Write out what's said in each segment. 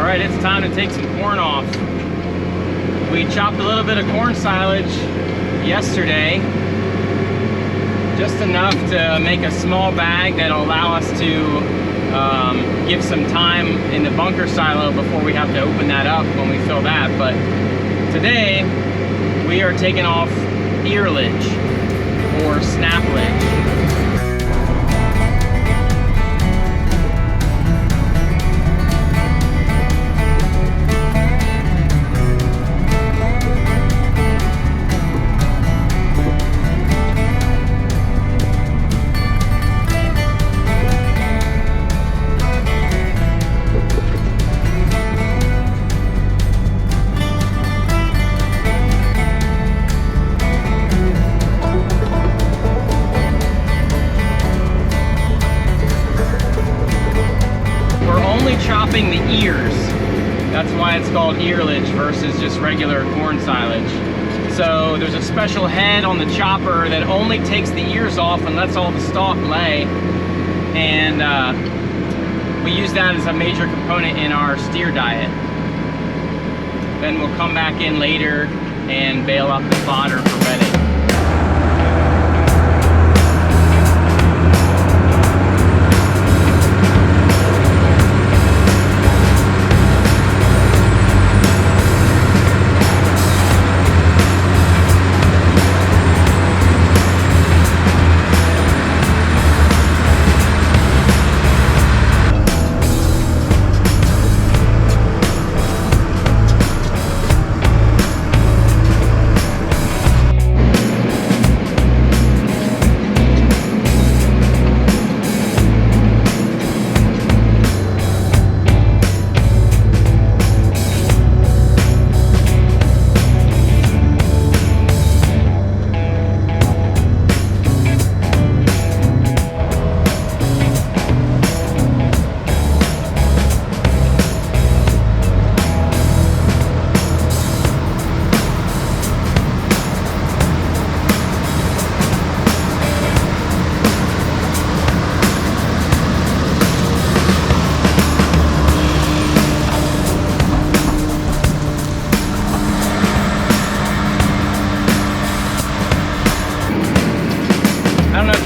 Alright, it's time to take some corn off. We chopped a little bit of corn silage yesterday, just enough to make a small bag that'll allow us to give some time in the bunker silo before we have to open that up when we fill that. But today we are taking off earlage or snaplage. Chopping the ears. That's why it's called earlage versus just regular corn silage. So there's a special head on the chopper that only takes the ears off and lets all the stalk lay. And we use that as a major component in our steer diet. Then we'll come back in later and bale up the fodder for bedding.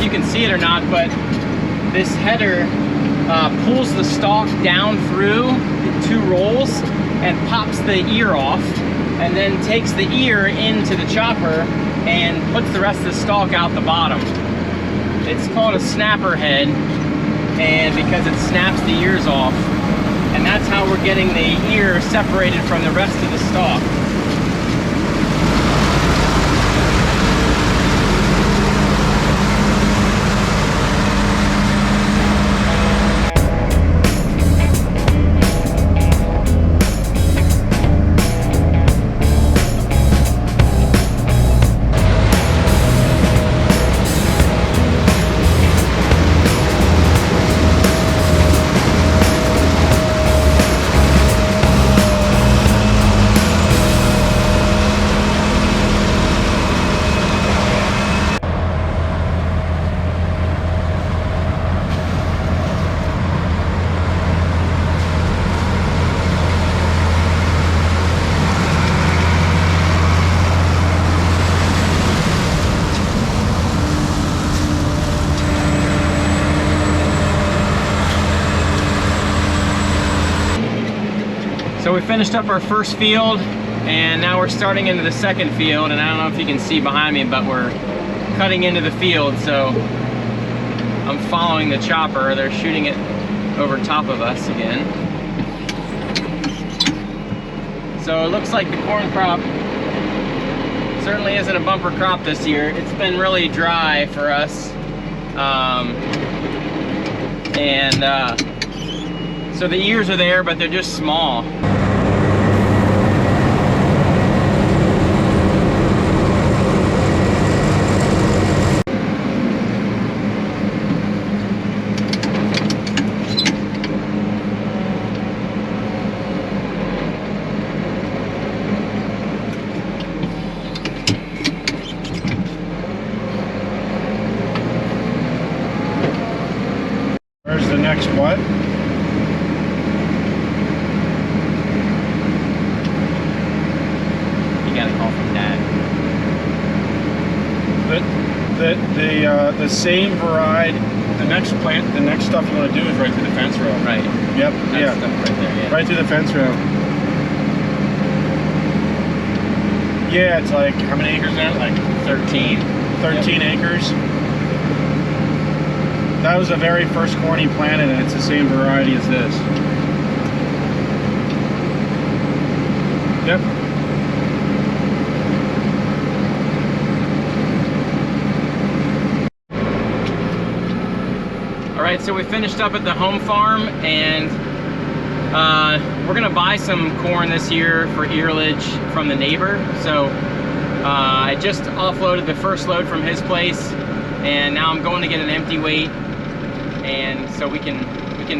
You can see it or not, but this header pulls the stalk down through the 2 rolls and pops the ear off, and then takes the ear into the chopper and puts the rest of the stalk out the bottom. It's called a snapper head, and because it snaps the ears off, and that's how we're getting the ear separated from the rest of the stalk. So we finished up our first field, and now we're starting into the second field, and I don't know if you can see behind me, but we're cutting into the field, so I'm following the chopper. They're shooting it over top of us again. So it looks like the corn crop certainly isn't a bumper crop this year. It's been really dry for us. So the ears are there, but they're just small. Where's the next what? The same variety. The next stuff you want to do is right through the fence row. Right. Yep. That stuff right there. Yeah. Right through the fence row. Yeah, it's like, how many acres now? Like 13. 13 acres. That was the very first corn he planted, and it's the same variety as this. Yep. All right, so we finished up at the home farm, and we're gonna buy some corn this year for earlage from the neighbor. So I just offloaded the first load from his place, and now I'm going to get an empty weight, and so we can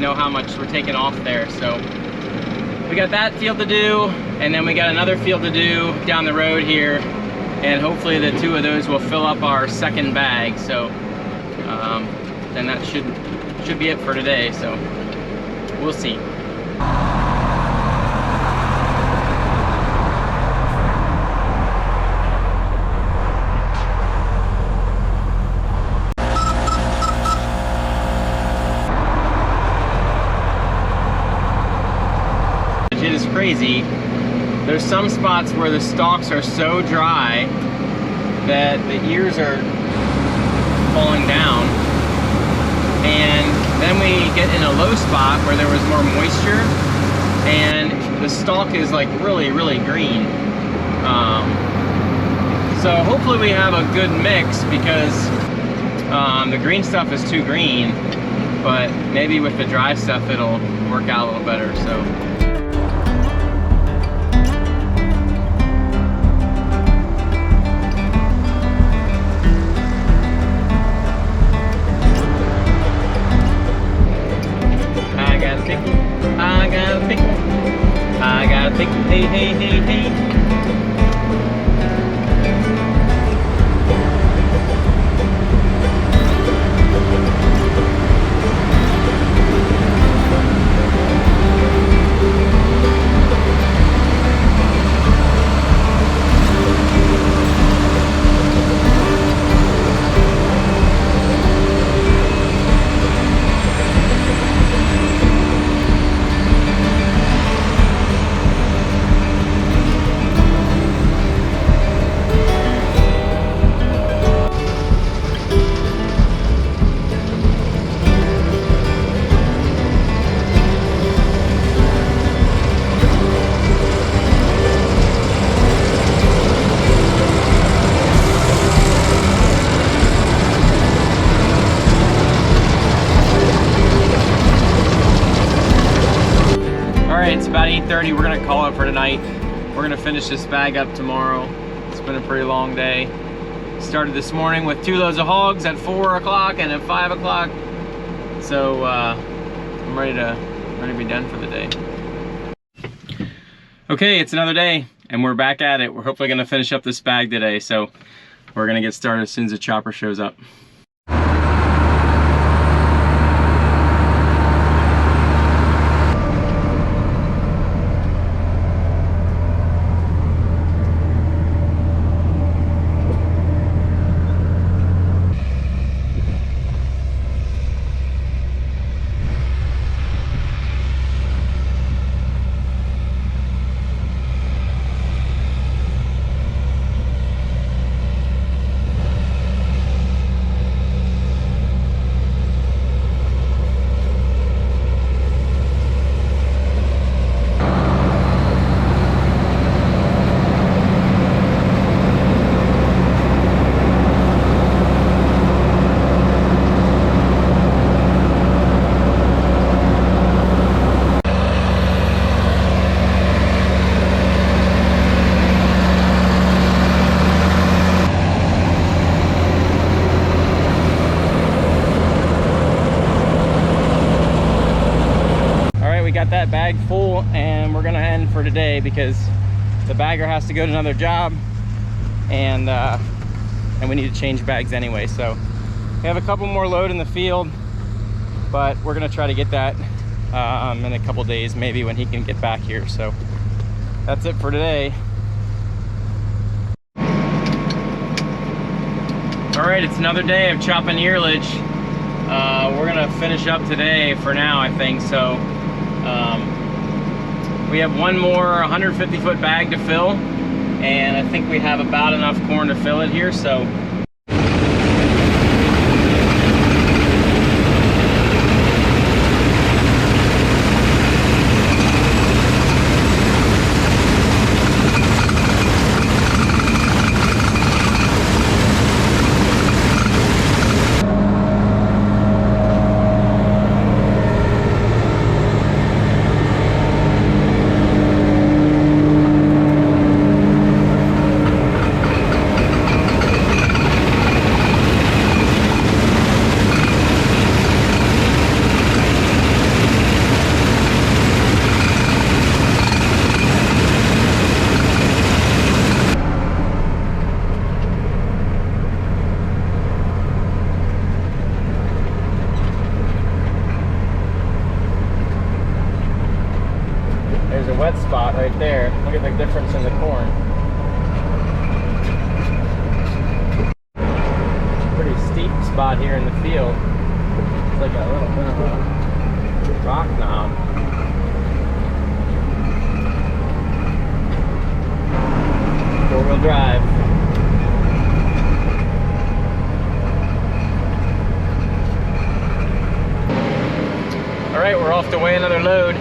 know how much we're taking off there. So we got that field to do, and then we got another field to do down the road here, and hopefully the two of those will fill up our second bag. So then that should be it for today. So we'll see. It is crazy. There's some spots where the stalks are so dry that the ears are falling down, and then we get in a low spot where there was more moisture and the stalk is like really green. So hopefully we have a good mix, because the green stuff is too green, but maybe with the dry stuff it'll work out a little better. So I got a pickle, hey, hey, hey, hey. It's about 8:30. We're gonna call it for tonight. We're gonna finish this bag up tomorrow. It's been a pretty long day. Started this morning with 2 loads of hogs at 4 o'clock and at 5 o'clock. So I'm ready to be done for the day. Okay, it's another day and we're back at it. We're hopefully gonna finish up this bag today. So we're gonna get started as soon as the chopper shows up. Got that bag full, and we're gonna end for today because the bagger has to go to another job, and we need to change bags anyway. So we have a couple more load in the field, but we're gonna try to get that in a couple days, maybe when he can get back here. So that's it for today. All right, it's another day of chopping earlage. We're gonna finish up today for now, I think. So we have one more 150-foot bag to fill, and I think we have about enough corn to fill it here. So there's a wet spot right there. Look at the difference in the corn. Pretty steep spot here in the field. It's like a little bit of a rock knob. Four-wheel drive. All right, we're off to weigh another load.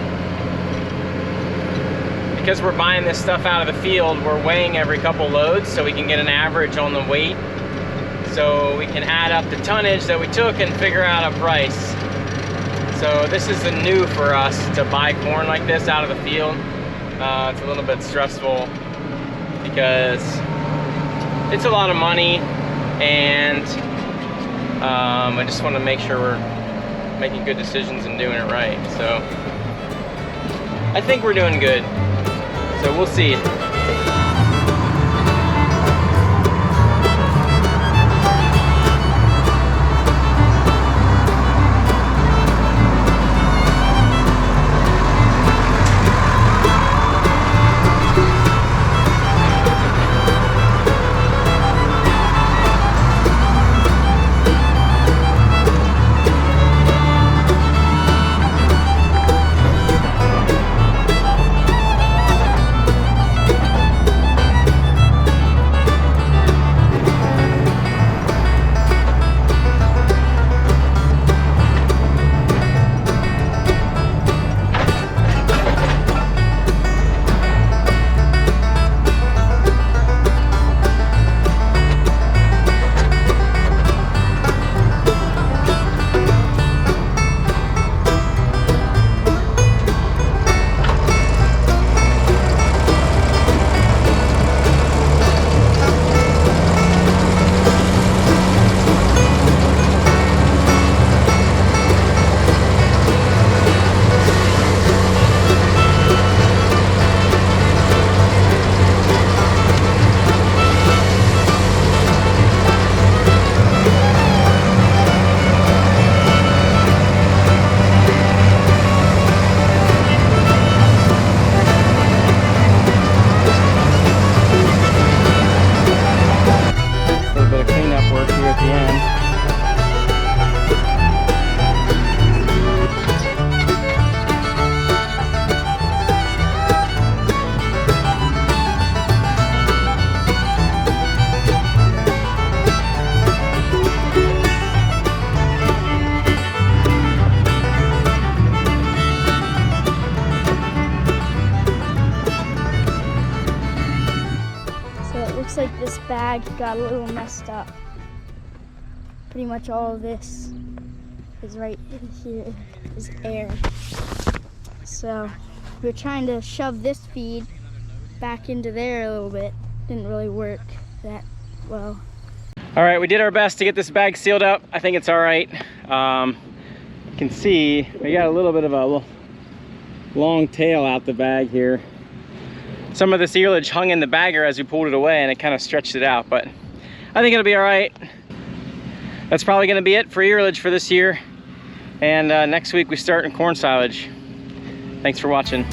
Because we're buying this stuff out of the field, we're weighing every couple loads so we can get an average on the weight. So we can add up the tonnage that we took and figure out a price. So this is new for us to buy corn like this out of the field. It's a little bit stressful because it's a lot of money, and I just want to make sure we're making good decisions and doing it right. So I think we're doing good. So we'll see. Looks like this bag got a little messed up. Pretty much all of this is right here is air. So we're trying to shove this feed back into there a little bit. Didn't really work that well. All right, we did our best to get this bag sealed up. I think it's all right. You can see we got a little bit of a long tail out the bag here. Some of this earlage hung in the bagger as we pulled it away, and it kind of stretched it out, but I think it'll be all right. That's probably gonna be it for earlage for this year. And next week we start in corn silage. Thanks for watching.